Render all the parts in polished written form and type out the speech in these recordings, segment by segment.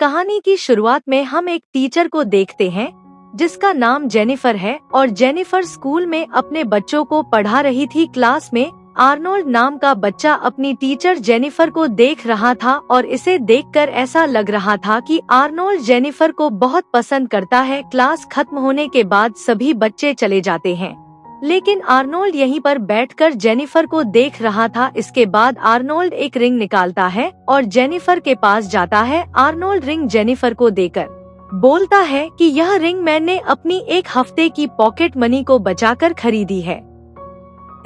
कहानी की शुरुआत में हम एक टीचर को देखते हैं जिसका नाम जेनिफर है और जेनिफर स्कूल में अपने बच्चों को पढ़ा रही थी। क्लास में आर्नोल्ड नाम का बच्चा अपनी टीचर जेनिफर को देख रहा था और इसे देखकर ऐसा लग रहा था कि आर्नोल्ड जेनिफर को बहुत पसंद करता है। क्लास खत्म होने के बाद सभी बच्चे चले जाते हैं, लेकिन आर्नोल्ड यहीं पर बैठकर जेनिफर को देख रहा था। इसके बाद आर्नोल्ड एक रिंग निकालता है और जेनिफर के पास जाता है। आर्नोल्ड रिंग जेनिफर को देकर बोलता है कि यह रिंग मैंने अपनी एक हफ्ते की पॉकेट मनी को बचाकर खरीदी है।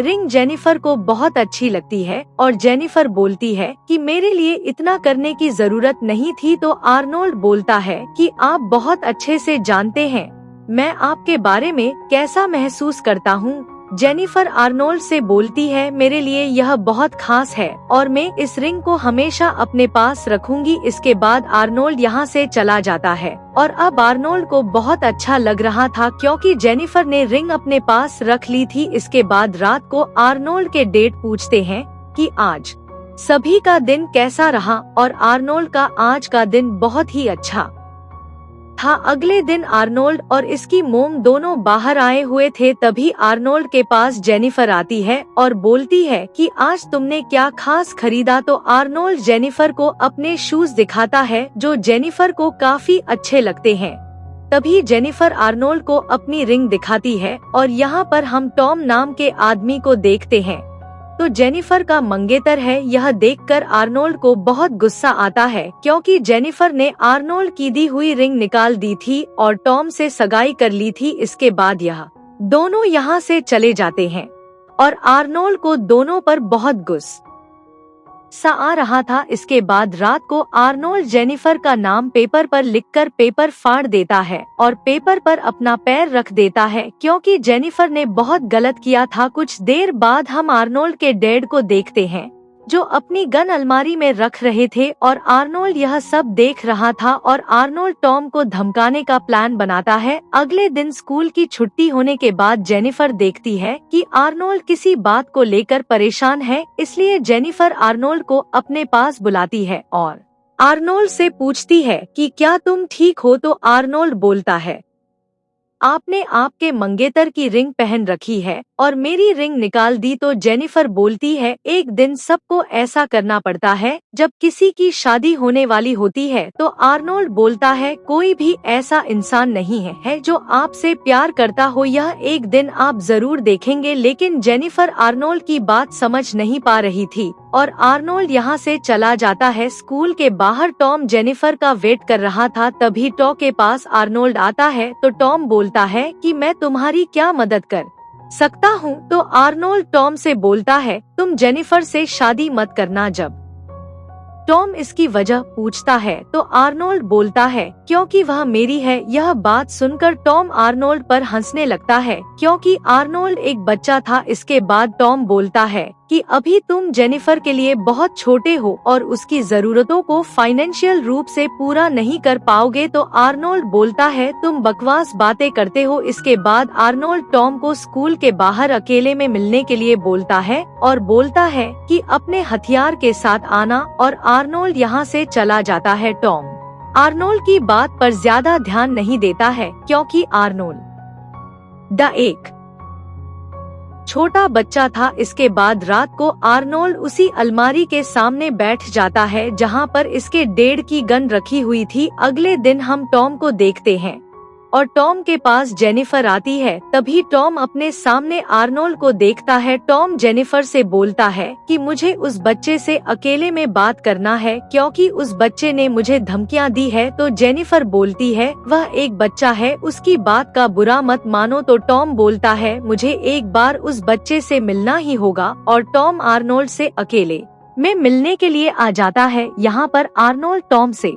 रिंग जेनिफर को बहुत अच्छी लगती है और जेनिफर बोलती है कि मेरे लिए इतना करने की जरूरत नहीं थी। तो आर्नोल्ड बोलता है कि आप बहुत अच्छे से जानते हैं मैं आपके बारे में कैसा महसूस करता हूँ। जेनिफर आर्नोल्ड से बोलती है मेरे लिए यह बहुत खास है और मैं इस रिंग को हमेशा अपने पास रखूंगी। इसके बाद आर्नोल्ड यहाँ से चला जाता है और अब आर्नोल्ड को बहुत अच्छा लग रहा था क्योंकि जेनिफर ने रिंग अपने पास रख ली थी। इसके बाद रात को आर्नोल्ड के डेट पूछते हैं कि आज सभी का दिन कैसा रहा और आर्नोल्ड का आज का दिन बहुत ही अच्छा था। अगले दिन आर्नोल्ड और इसकी मोम दोनों बाहर आए हुए थे। तभी आर्नोल्ड के पास जेनिफर आती है और बोलती है कि आज तुमने क्या खास खरीदा। तो आर्नोल्ड जेनिफर को अपने शूज दिखाता है जो जेनिफर को काफी अच्छे लगते हैं। तभी जेनिफर आर्नोल्ड को अपनी रिंग दिखाती है और यहाँ पर हम टॉम नाम के आदमी को देखते हैं। तो जेनिफर का मंगेतर है। यह देखकर आर्नोल्ड को बहुत गुस्सा आता है क्योंकि जेनिफर ने आर्नोल्ड की दी हुई रिंग निकाल दी थी और टॉम से सगाई कर ली थी। इसके बाद यह दोनों यहाँ से चले जाते हैं और आर्नोल्ड को दोनों पर बहुत गुस्सा आ रहा था। इसके बाद रात को आर्नोल्ड जेनिफर का नाम पेपर पर लिखकर पेपर फाड़ देता है और पेपर पर अपना पैर रख देता है क्योंकि जेनिफर ने बहुत गलत किया था। कुछ देर बाद हम आर्नोल्ड के डैड को देखते हैं जो अपनी गन अलमारी में रख रहे थे और आर्नोल्ड यह सब देख रहा था और आर्नोल्ड टॉम को धमकाने का प्लान बनाता है। अगले दिन स्कूल की छुट्टी होने के बाद जेनिफर देखती है कि आर्नोल्ड किसी बात को लेकर परेशान है, इसलिए जेनिफर आर्नोल्ड को अपने पास बुलाती है और आर्नोल्ड से पूछती है कि क्या तुम ठीक हो। तो आर्नोल्ड बोलता है आपने आपके मंगेतर की रिंग पहन रखी है और मेरी रिंग निकाल दी। तो जेनिफर बोलती है एक दिन सबको ऐसा करना पड़ता है जब किसी की शादी होने वाली होती है। तो आर्नोल्ड बोलता है कोई भी ऐसा इंसान नहीं है जो आपसे प्यार करता हो, यह एक दिन आप जरूर देखेंगे। लेकिन जेनिफर आर्नोल्ड की बात समझ नहीं पा रही थी और आर्नोल्ड यहाँ से चला जाता है। स्कूल के बाहर टॉम जेनिफर का वेट कर रहा था। तभी टॉम के पास आर्नोल्ड आता है तो टॉम बोलता है कि मैं तुम्हारी क्या मदद कर सकता हूँ। तो आर्नोल्ड टॉम से बोलता है तुम जेनिफर से शादी मत करना। जब टॉम इसकी वजह पूछता है तो आर्नोल्ड बोलता है क्योंकि वह मेरी है। यह बात सुनकर टॉम आर्नोल्ड पर हंसने लगता है क्योंकि आर्नोल्ड एक बच्चा था। इसके बाद टॉम बोलता है कि अभी तुम जेनिफर के लिए बहुत छोटे हो और उसकी जरूरतों को फाइनेंशियल रूप से पूरा नहीं कर पाओगे। तो आर्नोल्ड बोलता है तुम बकवास बातें करते हो। इसके बाद आर्नोल्ड टॉम को स्कूल के बाहर अकेले में मिलने के लिए बोलता है और बोलता है कि अपने हथियार के साथ आना और आर्नोल्ड यहाँ से चला जाता है। टॉम आर्नोल्ड की बात पर ज्यादा ध्यान नहीं देता है क्योंकि आर्नोल्ड एक छोटा बच्चा था। इसके बाद रात को आर्नोल्ड उसी अलमारी के सामने बैठ जाता है जहां पर इसके डैड की गन रखी हुई थी। अगले दिन हम टॉम को देखते हैं और टॉम के पास जेनिफर आती है। तभी टॉम अपने सामने आर्नोल्ड को देखता है। टॉम जेनिफर से बोलता है कि मुझे उस बच्चे से अकेले में बात करना है क्योंकि उस बच्चे ने मुझे धमकियां दी है। तो जेनिफर बोलती है वह एक बच्चा है, उसकी बात का बुरा मत मानो। तो टॉम बोलता है मुझे एक बार उस बच्चे से मिलना ही होगा और टॉम आर्नोल्ड से अकेले में मिलने के लिए आ जाता है। यहाँ पर आर्नोल्ड टॉम से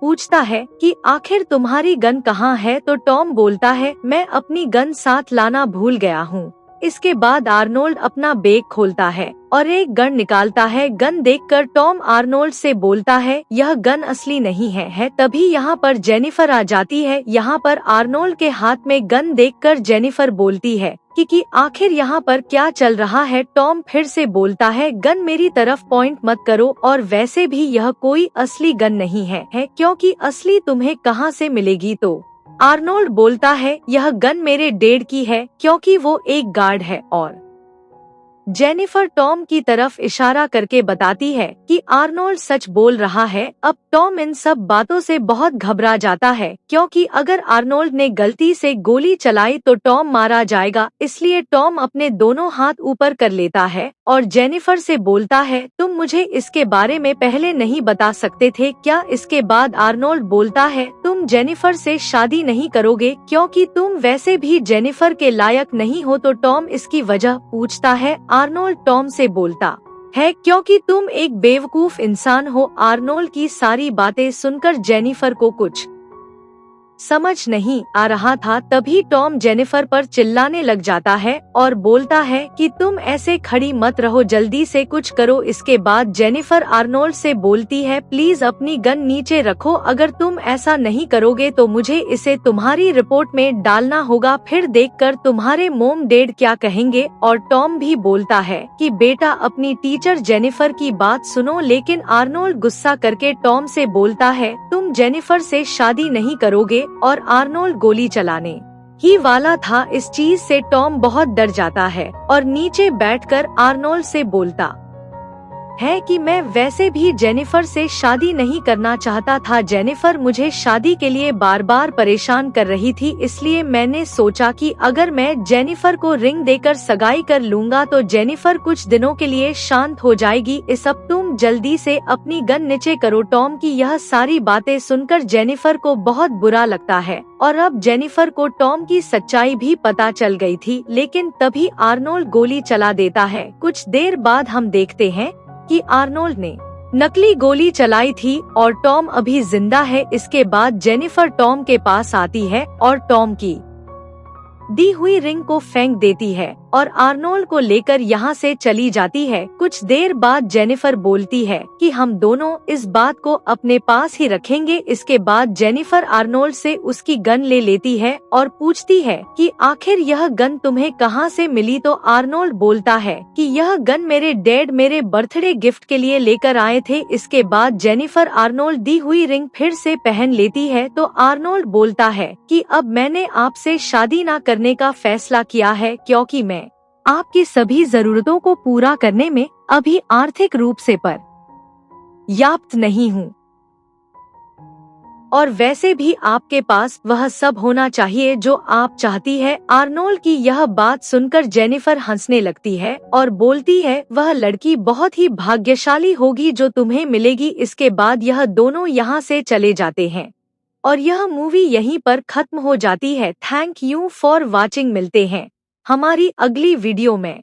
पूछता है कि आखिर तुम्हारी गन कहाँ है। तो टॉम बोलता है मैं अपनी गन साथ लाना भूल गया हूँ। इसके बाद आर्नोल्ड अपना बैग खोलता है और एक गन निकालता है। गन देखकर टॉम आर्नोल्ड से बोलता है यह गन असली नहीं है। तभी यहाँ पर जेनिफर आ जाती है। यहाँ पर आर्नोल्ड के हाथ में गन देखकर जेनिफर बोलती है कि आखिर यहाँ पर क्या चल रहा है। टॉम फिर से बोलता है गन मेरी तरफ पॉइंट मत करो, और वैसे भी यह कोई असली गन नहीं है क्योंकि असली तुम्हें कहाँ से मिलेगी। तो आर्नोल्ड बोलता है यह गन मेरे डैड की है क्योंकि वो एक गार्ड है। और जेनिफर टॉम की तरफ इशारा करके बताती है कि आर्नोल्ड सच बोल रहा है। अब टॉम इन सब बातों से बहुत घबरा जाता है क्योंकि अगर आर्नोल्ड ने गलती से गोली चलाई तो टॉम मारा जाएगा। इसलिए टॉम अपने दोनों हाथ ऊपर कर लेता है और जेनिफर से बोलता है तुम मुझे इसके बारे में पहले नहीं बता सकते थे क्या। इसके बाद आर्नोल्ड बोलता है तुम जेनिफर से शादी नहीं करोगे क्योंकि तुम वैसे भी जेनिफर के लायक नहीं हो। तो टॉम इसकी वजह पूछता है। आर्नोल्ड टॉम से बोलता है क्योंकि तुम एक बेवकूफ इंसान हो। आर्नोल्ड की सारी बातें सुनकर जेनिफर को कुछ समझ नहीं आ रहा था। तभी टॉम जेनिफर पर चिल्लाने लग जाता है और बोलता है कि तुम ऐसे खड़ी मत रहो, जल्दी से कुछ करो। इसके बाद जेनिफर आर्नोल्ड से बोलती है प्लीज अपनी गन नीचे रखो, अगर तुम ऐसा नहीं करोगे तो मुझे इसे तुम्हारी रिपोर्ट में डालना होगा, फिर देखकर तुम्हारे मॉम डैड क्या कहेंगे। और टॉम भी बोलता है कि बेटा अपनी टीचर जेनिफर की बात सुनो, लेकिन आर्नोल्ड गुस्सा करके टॉम से बोलता है तुम जेनिफर से शादी नहीं करोगे। और आर्नोल्ड गोली चलाने ही वाला था। इस चीज से टॉम बहुत डर जाता है और नीचे बैठकर आर्नोल्ड से बोलता है कि मैं वैसे भी जेनिफर से शादी नहीं करना चाहता था। जेनिफर मुझे शादी के लिए बार बार परेशान कर रही थी, इसलिए मैंने सोचा कि अगर मैं जेनिफर को रिंग देकर सगाई कर लूंगा तो जेनिफर कुछ दिनों के लिए शांत हो जाएगी। इस अब तुम जल्दी से अपनी गन नीचे करो। टॉम की यह सारी बातें सुनकर जेनिफर को बहुत बुरा लगता है और अब जेनिफर को टॉम की सच्चाई भी पता चल गई थी। लेकिन तभी आर्नोल्ड गोली चला देता है। कुछ देर बाद हम देखते हैं कि आर्नोल्ड ने नकली गोली चलाई थी और टॉम अभी जिंदा है। इसके बाद जेनिफर टॉम के पास आती है और टॉम की दी हुई रिंग को फेंक देती है और आर्नोल्ड को लेकर यहाँ से चली जाती है। कुछ देर बाद जेनिफर बोलती है कि हम दोनों इस बात को अपने पास ही रखेंगे। इसके बाद जेनिफर आर्नोल्ड से उसकी गन ले लेती है और पूछती है कि आखिर यह गन तुम्हें कहाँ से मिली। तो आर्नोल्ड बोलता है कि यह गन मेरे डैड मेरे बर्थडे गिफ्ट के लिए लेकर आए थे। इसके बाद जेनिफर आर्नोल्ड दी हुई रिंग फिर से पहन लेती है। तो आर्नोल्ड बोलता है कि अब मैंने आपसे शादी न करने का फैसला किया है क्योंकि मैं आपकी सभी जरूरतों को पूरा करने में अभी आर्थिक रूप से पर्याप्त नहीं हूँ, और वैसे भी आपके पास वह सब होना चाहिए जो आप चाहती है। आर्नोल्ड की यह बात सुनकर जेनिफर हंसने लगती है और बोलती है वह लड़की बहुत ही भाग्यशाली होगी जो तुम्हें मिलेगी। इसके बाद यह दोनों यहाँ से चले जाते हैं और यह मूवी यहीं पर खत्म हो जाती है। Thank you for watching. मिलते हैं हमारी अगली वीडियो में।